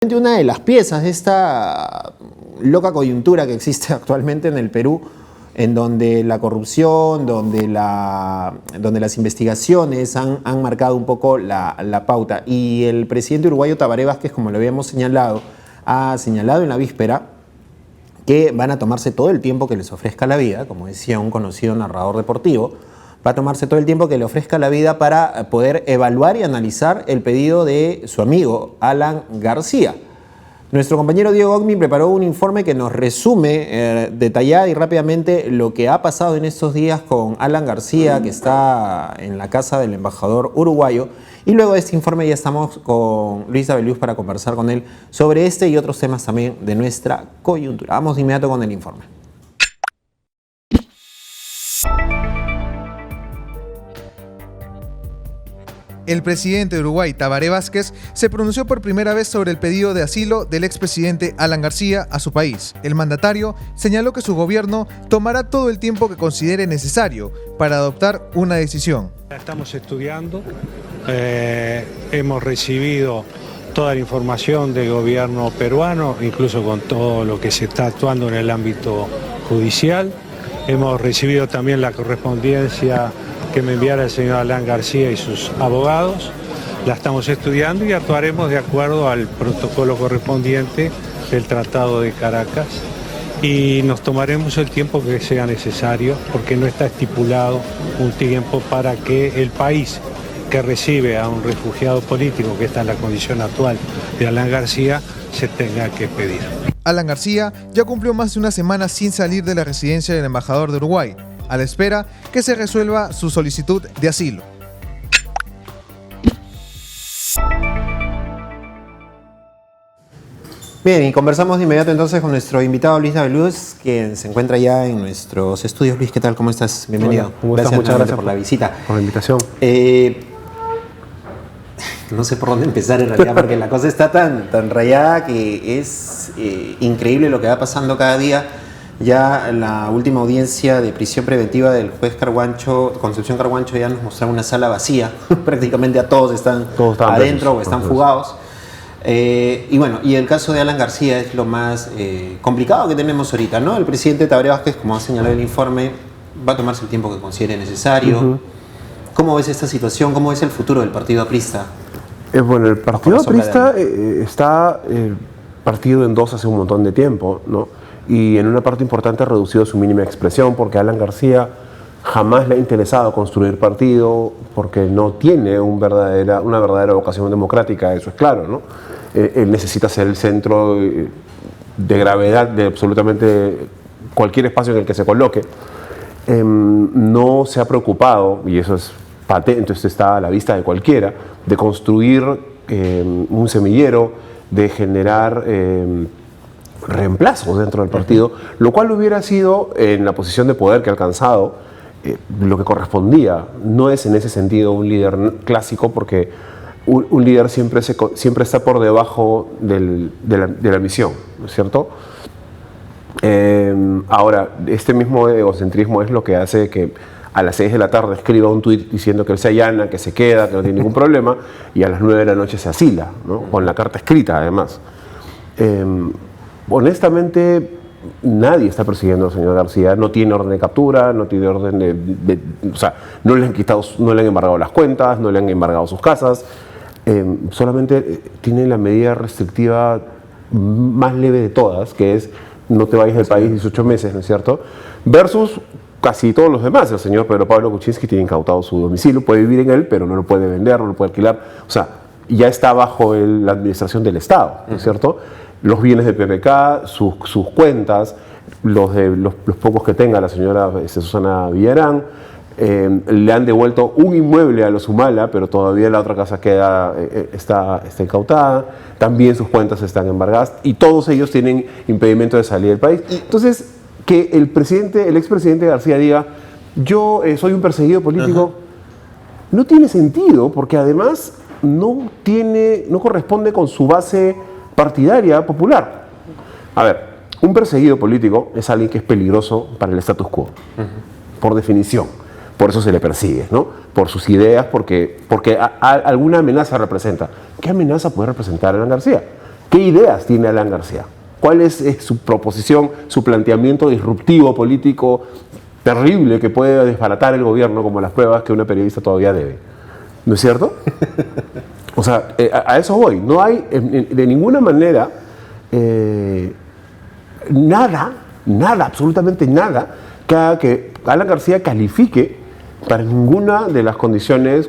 Una de las piezas de esta loca coyuntura que existe actualmente en el Perú, en donde la corrupción, donde las investigaciones han marcado un poco la pauta. Y el presidente uruguayo Tabaré Vázquez, como lo habíamos señalado, ha señalado en la víspera que van a tomarse todo el tiempo que les ofrezca la vida, como decía un conocido narrador deportivo, va a tomarse todo el tiempo que le ofrezca la vida para poder evaluar y analizar el pedido de su amigo Alan García. Nuestro compañero Diego Ogmi preparó un informe que nos resume detallada y rápidamente lo que ha pasado en estos días con Alan García, que está en la casa del embajador uruguayo. Y luego de este informe ya estamos con Luis Abelius para conversar con él sobre este y otros temas también de nuestra coyuntura. Vamos de inmediato con el informe. El presidente de Uruguay, Tabaré Vázquez, se pronunció por primera vez sobre el pedido de asilo del expresidente Alan García a su país. El mandatario señaló que su gobierno tomará todo el tiempo que considere necesario para adoptar una decisión. Estamos estudiando, hemos recibido toda la información del gobierno peruano, incluso con todo lo que se está actuando en el ámbito judicial. Hemos recibido también la correspondencia que me enviara el señor Alan García y sus abogados. La estamos estudiando y actuaremos de acuerdo al protocolo correspondiente del Tratado de Caracas y nos tomaremos el tiempo que sea necesario porque no está estipulado un tiempo para que el país que recibe a un refugiado político, que está en la condición actual de Alan García, se tenga que pedir. Alan García ya cumplió más de una semana sin salir de la residencia del embajador de Uruguay, a la espera que se resuelva su solicitud de asilo. Bien, y conversamos de inmediato entonces con nuestro invitado Luis Abelius, quien se encuentra ya en nuestros estudios. Luis, ¿qué tal? ¿Cómo estás? Bienvenido. Hola, muchas gracias por la visita. Por la invitación. No sé por dónde empezar en realidad, porque la cosa está tan rayada que es increíble lo que va pasando cada día. Ya la última audiencia de prisión preventiva del juez Concepción Carguancho, ya nos mostraba una sala vacía. Prácticamente a todos están adentro o están fugados. Y bueno, y el caso de Alan García es lo más complicado que tenemos ahorita, ¿no? El presidente Tabaré Vázquez, como ha señalado el informe, va a tomarse el tiempo que considere necesario. ¿Cómo ves esta situación? ¿Cómo ves el futuro del partido aprista? Bueno, el partido aprista está partido en dos hace un montón de tiempo, ¿no? Y en una parte importante ha reducido su mínima expresión porque a Alan García jamás le ha interesado construir partido porque no tiene una verdadera vocación democrática, eso es claro, ¿no? Él necesita ser el centro de gravedad de absolutamente cualquier espacio en el que se coloque. No se ha preocupado, y eso es patente, esto está a la vista de cualquiera, de construir un semillero, de generar reemplazos dentro del partido, lo cual hubiera sido, en la posición de poder que ha alcanzado, lo que correspondía. No es en ese sentido un líder clásico porque un líder siempre está por debajo de la misión, ¿no es cierto? Ahora, este mismo egocentrismo es lo que hace que a las 6 de la tarde escriba un tuit diciendo que él se allana, que se queda, que no tiene ningún problema, y a las 9 de la noche se asila, ¿no? Con la carta escrita además. Honestamente, nadie está persiguiendo al señor García, no tiene orden de captura, no tiene orden o sea, no le han embargado las cuentas, no le han embargado sus casas, solamente tiene la medida restrictiva más leve de todas, que es no te vayas del país 18 meses, ¿no es cierto? Versus casi todos los demás. El señor Pedro Pablo Kuczynski tiene incautado su domicilio, puede vivir en él, pero no lo puede vender, no lo puede alquilar, o sea, ya está bajo la administración del Estado, ¿no es cierto? Los bienes de PPK, sus cuentas, los pocos que tenga la señora Susana Villarán, le han devuelto un inmueble a los Humala, pero todavía la otra casa está incautada, también sus cuentas están embargadas y todos ellos tienen impedimento de salir del país. Entonces, que el expresidente García diga, yo soy un perseguido político, no tiene sentido, porque además no corresponde con su base partidaria popular. A ver, un perseguido político es alguien que es peligroso para el status quo, por definición. Por eso se le persigue, ¿no? Por sus ideas, porque alguna amenaza representa. ¿Qué amenaza puede representar Alan García? ¿Qué ideas tiene Alan García? ¿Cuál es su proposición, su planteamiento disruptivo político terrible que puede desbaratar el gobierno, como las pruebas que una periodista todavía debe? ¿No es cierto? O sea, a eso voy. No hay de ninguna manera nada, absolutamente nada, que haga que Alan García califique para ninguna de las condiciones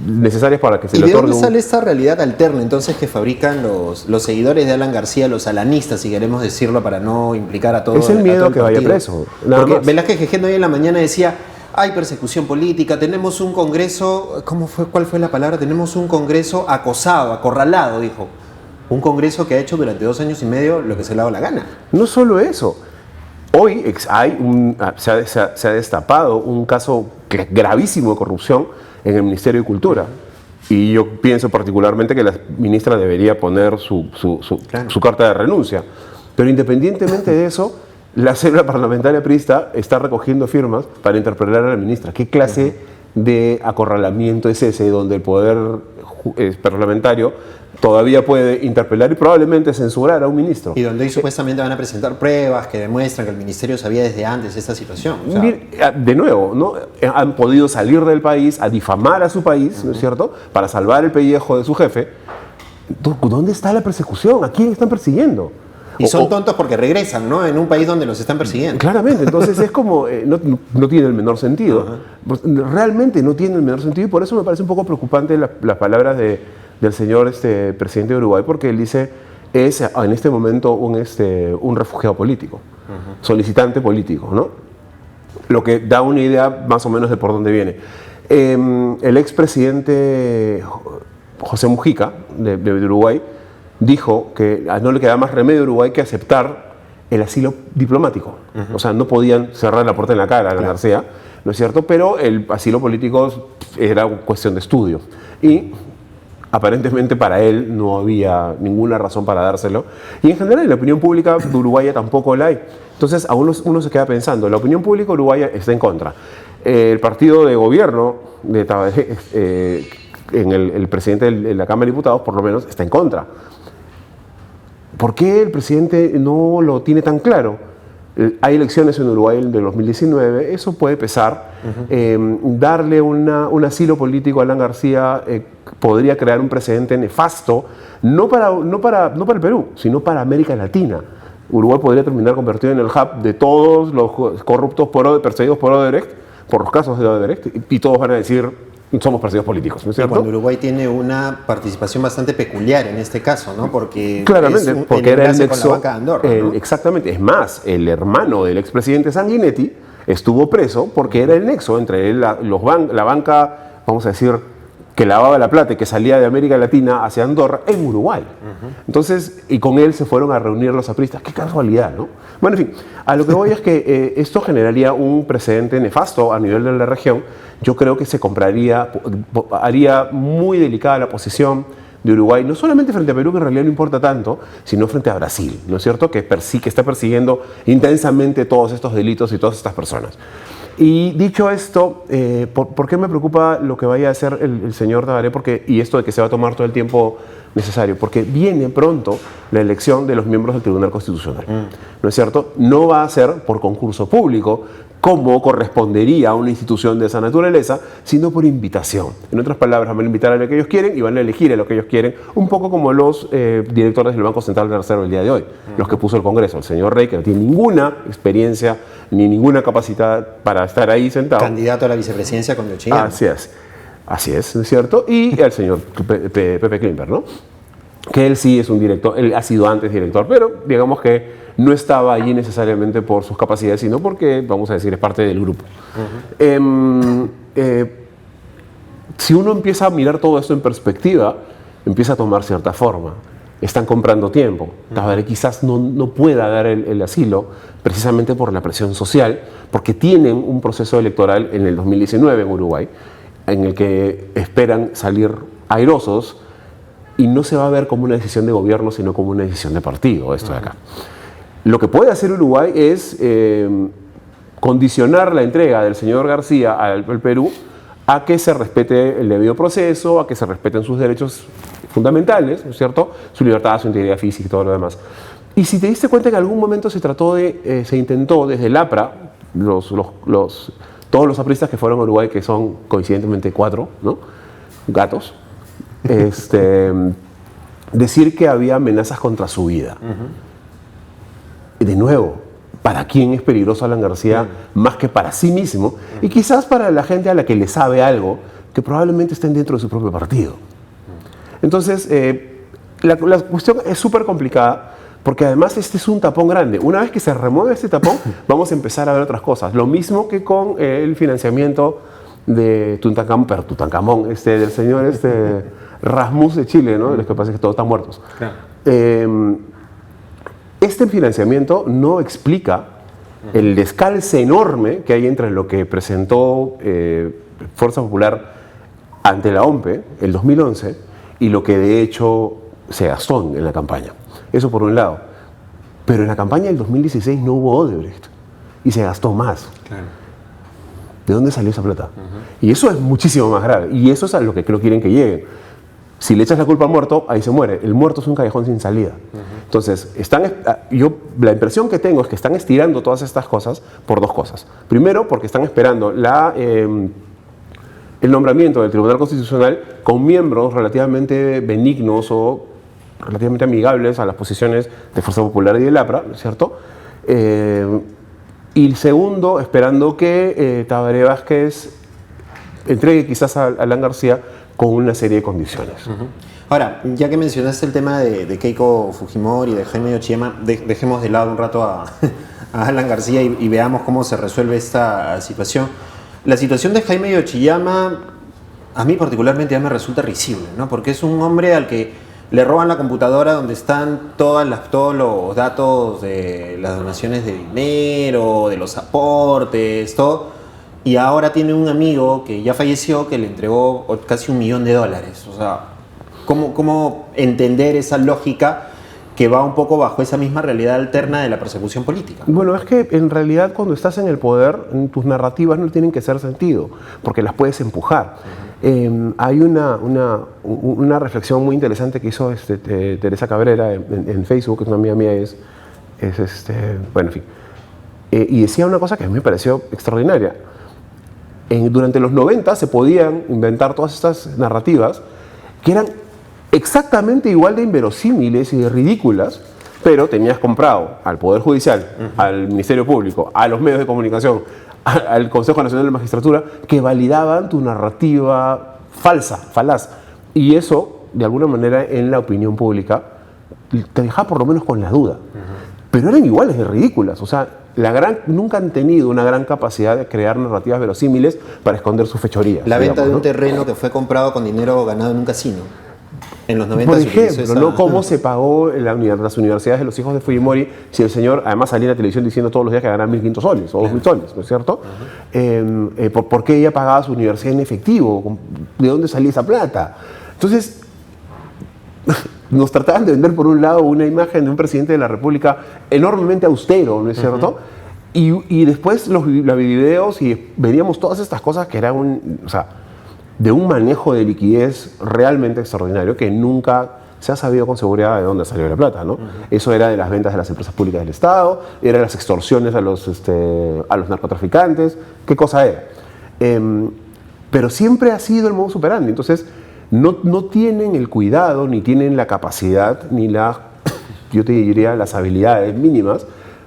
necesarias para que se le otorgue. ¿Y de dónde sale esta realidad alterna entonces que fabrican los seguidores de Alan García, los alanistas, si queremos decirlo, para no implicar a todos? Es el miedo que vaya preso. Porque Velázquez Gején hoy en la mañana decía: hay persecución política, tenemos un Congreso, ¿cuál fue la palabra? Tenemos un Congreso acosado, acorralado, dijo. Un Congreso que ha hecho durante 2 años y medio lo que se le ha dado la gana. No solo eso. Hoy se ha destapado un caso gravísimo de corrupción en el Ministerio de Cultura. Y yo pienso particularmente que la ministra debería poner su carta de renuncia. Pero independientemente de eso, la célula parlamentaria priista está recogiendo firmas para interpelar a la ministra. ¿Qué clase de acorralamiento es ese donde el poder parlamentario todavía puede interpelar y probablemente censurar a un ministro? Y donde hoy supuestamente van a presentar pruebas que demuestran que el ministerio sabía desde antes esta situación. O sea, de nuevo, ¿no? Han podido salir del país a difamar a su país, ¿no es cierto?, para salvar el pellejo de su jefe. ¿Dónde está la persecución? ¿A quién están persiguiendo? Y son tontos porque regresan, ¿no? En un país donde los están persiguiendo. Claramente, entonces es como, no tiene el menor sentido. Realmente no tiene el menor sentido, y por eso me parece un poco preocupante las palabras del señor presidente de Uruguay, porque él dice, es en este momento un refugiado político, solicitante político, ¿no? Lo que da una idea más o menos de por dónde viene. El expresidente José Mujica, de Uruguay, dijo que no le quedaba más remedio a Uruguay que aceptar el asilo diplomático. O sea, no podían cerrar la puerta en la cara a Alan García, ¿no es cierto? Pero el asilo político era cuestión de estudio. Y aparentemente para él no había ninguna razón para dárselo. Y en general en la opinión pública de uruguaya tampoco la hay. Entonces uno se queda pensando, la opinión pública uruguaya está en contra. El partido de gobierno de Tabaré, el presidente de la Cámara de Diputados por lo menos está en contra. ¿Por qué el presidente no lo tiene tan claro? Hay elecciones en Uruguay en el 2019, eso puede pesar. Darle un asilo político a Alan García podría crear un precedente nefasto, no para el Perú, sino para América Latina. Uruguay podría terminar convertido en el hub de todos los corruptos perseguidos por Odebrecht, por los casos de Odebrecht, y todos van a decir: somos partidos políticos, ¿no es cierto? Cuando Uruguay tiene una participación bastante peculiar en este caso, ¿no? Porque claramente, porque era el nexo, con la banca de Andorra, ¿no? Exactamente. Es más, el hermano del expresidente Sanguinetti estuvo preso porque era el nexo entre la banca, vamos a decir, que lavaba la plata y que salía de América Latina hacia Andorra en Uruguay. Entonces, y con él se fueron a reunir los apristas. Qué casualidad, ¿no? Bueno, en fin, a lo que voy es que esto generaría un precedente nefasto a nivel de la región. Yo creo que haría muy delicada la posición de Uruguay, no solamente frente a Perú, que en realidad no importa tanto, sino frente a Brasil, ¿no es cierto?, que está persiguiendo intensamente todos estos delitos y todas estas personas. Y dicho esto, ¿por qué me preocupa lo que vaya a hacer el señor Tabaré? Y esto de que se va a tomar todo el tiempo necesario, porque viene pronto la elección de los miembros del Tribunal Constitucional, ¿no es cierto? No va a ser por concurso público, como correspondería a una institución de esa naturaleza, sino por invitación. En otras palabras, van a invitar a lo que ellos quieren y van a elegir a lo que ellos quieren, un poco como los directores del Banco Central de la Reserva el día de hoy, los que puso el Congreso. El señor Rey, que no tiene ninguna experiencia ni ninguna capacidad para estar ahí sentado. Candidato a la vicepresidencia con Yochillán. Así es, ¿no es cierto? Y el señor Pepe Klimper, ¿no? Que él sí es un director, él ha sido antes director, pero digamos que no estaba allí necesariamente por sus capacidades, sino porque, vamos a decir, es parte del grupo. Si uno empieza a mirar todo esto en perspectiva, empieza a tomar cierta forma. Están comprando tiempo. Tabaré quizás no pueda dar el asilo precisamente por la presión social, porque tienen un proceso electoral en el 2019 en Uruguay, en el que esperan salir airosos, y no se va a ver como una decisión de gobierno, sino como una decisión de partido, esto de acá. Lo que puede hacer Uruguay es condicionar la entrega del señor García al Perú a que se respete el debido proceso, a que se respeten sus derechos fundamentales, ¿no es cierto? Su libertad, su integridad física y todo lo demás. Y si te diste cuenta, en algún momento se intentó desde el APRA, todos los apristas que fueron a Uruguay, que son coincidentemente 4, ¿no? Gatos, decir que había amenazas contra su vida. De nuevo, ¿para quién es peligroso Alan García más que para sí mismo? Y quizás para la gente a la que le sabe algo, que probablemente estén dentro de su propio partido. Entonces, la cuestión es súper complicada, porque además este es un tapón grande. Una vez que se remueve este tapón, vamos a empezar a ver otras cosas. Lo mismo que con el financiamiento de Tutankamón, del señor Rasmus de Chile, ¿no? Lo que pasa es que todos están muertos. Claro. Este financiamiento no explica el descalce enorme que hay entre lo que presentó Fuerza Popular ante la OMPE el 2011 y lo que de hecho se gastó en la campaña. Eso por un lado. Pero en la campaña del 2016 no hubo Odebrecht y se gastó más. Claro. ¿De dónde salió esa plata? Y eso es muchísimo más grave. Y eso es a lo que no quieren que llegue. Si le echas la culpa al muerto, ahí se muere. El muerto es un callejón sin salida. Entonces, la impresión que tengo es que están estirando todas estas cosas por dos cosas. Primero, porque están esperando el nombramiento del Tribunal Constitucional con miembros relativamente benignos o relativamente amigables a las posiciones de Fuerza Popular y del APRA, ¿no es cierto? Y segundo, esperando que Tabaré Vázquez entregue quizás a Alan García con una serie de condiciones. Ahora, ya que mencionaste el tema de Keiko Fujimori y de Jaime Yoshiyama, dejemos de lado un rato a Alan García y veamos cómo se resuelve esta situación. La situación de Jaime Yoshiyama, a mí particularmente ya me resulta risible, ¿no? Porque es un hombre al que le roban la computadora donde están todos los datos de las donaciones de dinero, de los aportes, todo. Y ahora tiene un amigo que ya falleció que le entregó casi $1 millón. O sea, ¿cómo entender esa lógica que va un poco bajo esa misma realidad alterna de la persecución política? Bueno, es que en realidad cuando estás en el poder, tus narrativas no tienen que hacer sentido, porque las puedes empujar. Hay una reflexión muy interesante que hizo Teresa Cabrera en Facebook, que es una amiga mía, bueno, en fin. Y decía una cosa que a mí me pareció extraordinaria. Durante los 90 se podían inventar todas estas narrativas que eran exactamente igual de inverosímiles y de ridículas, pero tenías comprado al Poder Judicial, al Ministerio Público, a los medios de comunicación, al Consejo Nacional de Magistratura, que validaban tu narrativa falaz. Y eso, de alguna manera, en la opinión pública, te dejaba por lo menos con la duda. Pero eran iguales de ridículas. O sea, nunca han tenido una gran capacidad de crear narrativas verosímiles para esconder sus fechorías. La venta de un terreno que fue comprado con dinero ganado en un casino. En los 90 por ejemplo, ¿no? ¿Cómo se pagó las universidades de los hijos de Fujimori si el señor además salía en la televisión diciendo todos los días que ganaba 1.500 soles o 2.000 soles, ¿no es cierto? ¿Por qué ella pagaba su universidad en efectivo? ¿De dónde salía esa plata? Entonces, nos trataban de vender por un lado una imagen de un presidente de la República enormemente austero, ¿no es cierto? Y después los videos y veíamos todas estas cosas que eran de un manejo de liquidez realmente extraordinario que nunca se ha sabido con seguridad de dónde salió la plata, ¿no? Eso era de las ventas de las empresas públicas del Estado, era de las extorsiones a los narcotraficantes, ¿qué cosa era? Pero siempre ha sido el modus operandi. Entonces, no tienen el cuidado, ni tienen la capacidad, ni yo te diría, las habilidades mínimas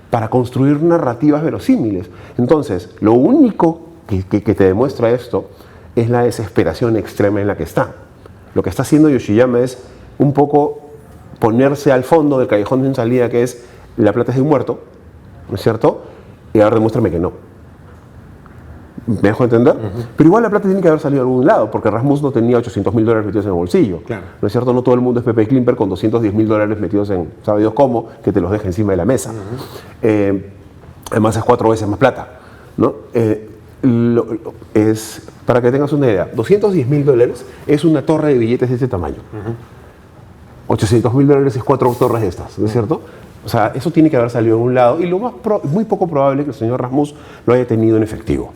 para construir narrativas verosímiles. Entonces, lo único que te demuestra esto es la desesperación extrema en la que está. Lo que está haciendo Yoshiyama es un poco ponerse al fondo del callejón sin salida, que es la plata es de un muerto, ¿no es cierto? Y ahora demuéstrame que no. ¿Me dejo entender? Pero igual la plata tiene que haber salido de algún lado, porque Rasmus no tenía $800.000 metidos en el bolsillo. Claro. ¿No es cierto? No todo el mundo es Pepe Klimper con $210.000 metidos en, ¿sabe Dios cómo? Que te los deja encima de la mesa. Además es 4 veces más plata, ¿no? Para que tengas una idea, $210.000 es una torre de billetes de este tamaño. $800.000 es 4 torres de estas, ¿no es cierto? O sea, eso tiene que haber salido de un lado y muy poco probable que el señor Rasmus lo haya tenido en efectivo.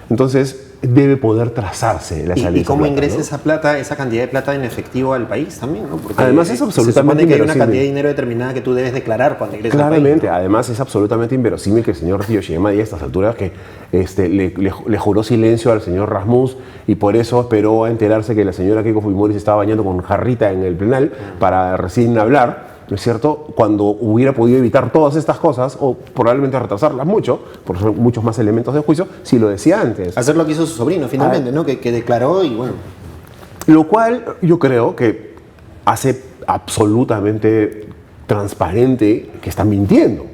Entonces, debe poder trazarse la salida. ¿Y cómo plata, ingresa ¿no? esa plata, esa cantidad de plata en efectivo al país también? ¿No? Porque Además es absolutamente se supone que hay una inverosímil. cantidad de dinero determinada que tú debes declarar cuando ingresas al país. Claramente, ¿no? además es absolutamente inverosímil que el señor Yoshiyama diga a estas alturas que le juró silencio al señor Rasmus y por eso esperó a enterarse que la señora Keiko Fujimori se estaba bañando con jarrita en el plenal para recién hablar, ¿no es cierto? Cuando hubiera podido evitar todas estas cosas o probablemente retrasarlas mucho, porque son muchos más elementos de juicio, si lo decía antes. Hacer lo que hizo su sobrino finalmente, ¿no? Que declaró y bueno. Lo cual yo creo que hace absolutamente transparente que están mintiendo,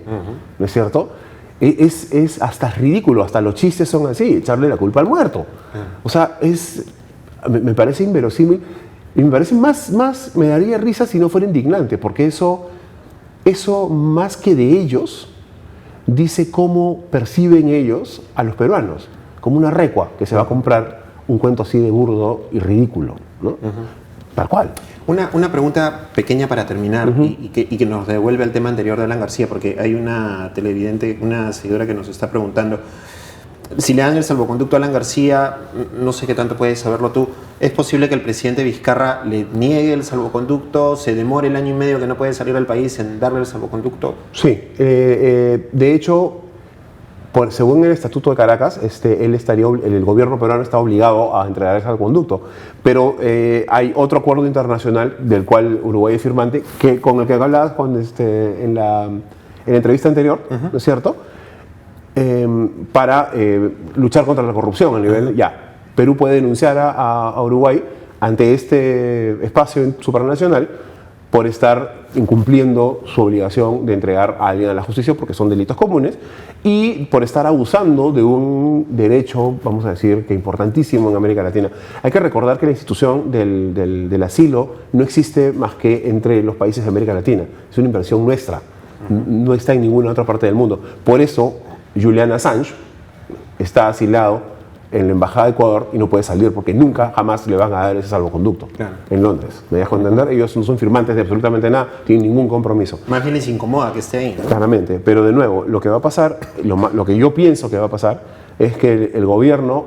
¿no es cierto? Es hasta ridículo, hasta los chistes son así, echarle la culpa al muerto. O sea, me parece inverosímil y me parece me daría risa si no fuera indignante, porque eso más que de ellos, dice cómo perciben ellos a los peruanos, como una recua que se va a comprar un cuento así de burdo y ridículo, ¿no? Tal cual. Una pregunta pequeña para terminar y que nos devuelve al tema anterior de Alan García, porque hay una televidente, una seguidora que nos está preguntando si le dan el salvoconducto a Alan García, no sé qué tanto puedes saberlo tú, ¿es posible que el presidente Vizcarra le niegue el salvoconducto, se demore el año y medio que no puede salir del país en darle el salvoconducto? Sí, de hecho, según el Estatuto de Caracas, el gobierno peruano está obligado a entregar el salvoconducto, pero hay otro acuerdo internacional del cual Uruguay es firmante, con el que hablabas en la entrevista anterior, ¿no es cierto?, para luchar contra la corrupción a nivel, Perú puede denunciar a Uruguay ante este espacio supranacional por estar incumpliendo su obligación de entregar a alguien a la justicia porque son delitos comunes y por estar abusando de un derecho, vamos a decir, que importantísimo en América Latina. Hay que recordar que la institución del asilo no existe más que entre los países de América Latina. Es una inversión nuestra, no está en ninguna otra parte del mundo. Por eso Julian Assange está asilado en la Embajada de Ecuador y no puede salir porque nunca, jamás le van a dar ese salvoconducto en Londres. ¿Me dejo entender? Ellos no son firmantes de absolutamente nada, tienen ningún compromiso. Más bien les incomoda que esté ahí, ¿no? Claramente, pero de nuevo, lo que va a pasar, lo que yo pienso que va a pasar, es que el gobierno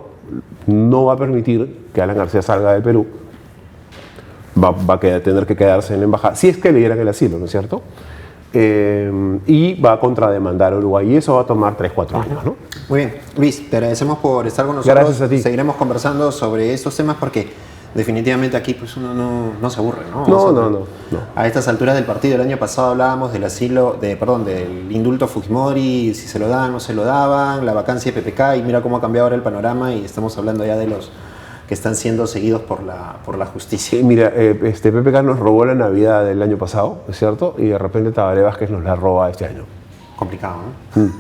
no va a permitir que Alan García salga del Perú, va a tener que quedarse en la embajada, si es que le dieran el asilo, ¿no es cierto? Y va a contrademandar a Uruguay y eso va a tomar 3-4 años, ¿no? Muy bien, Luis, te agradecemos por estar con nosotros. Gracias a ti. Seguiremos conversando sobre estos temas porque definitivamente aquí pues uno no se aburre, ¿no? No. A estas alturas del partido, el año pasado hablábamos del del indulto Fujimori, si se lo daban o no se lo daban, la vacancia de PPK y mira cómo ha cambiado ahora el panorama y estamos hablando ya de los que están siendo seguidos por la justicia. Mira, PPK nos robó la Navidad del año pasado, ¿es cierto? Y de repente Tabaré Vázquez nos la roba este año. Complicado, ¿no?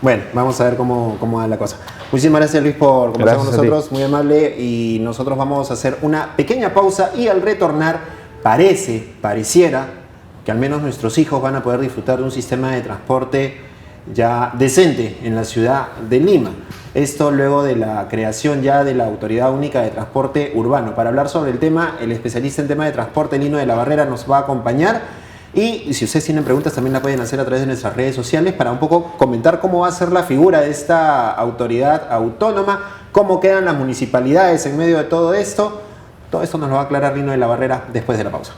Bueno, vamos a ver cómo va la cosa. Muchísimas gracias, Luis, por conversar con nosotros, muy amable, y nosotros vamos a hacer una pequeña pausa y al retornar pareciera que al menos nuestros hijos van a poder disfrutar de un sistema de transporte ya decente en la ciudad de Lima. Esto luego de la creación ya de la Autoridad Única de Transporte Urbano. Para hablar sobre el tema, el especialista en tema de transporte, Lino de la Barrera, nos va a acompañar. Y si ustedes tienen preguntas, también la pueden hacer a través de nuestras redes sociales para un poco comentar cómo va a ser la figura de esta autoridad autónoma, cómo quedan las municipalidades en medio de todo esto. Todo esto nos lo va a aclarar Lino de la Barrera después de la pausa.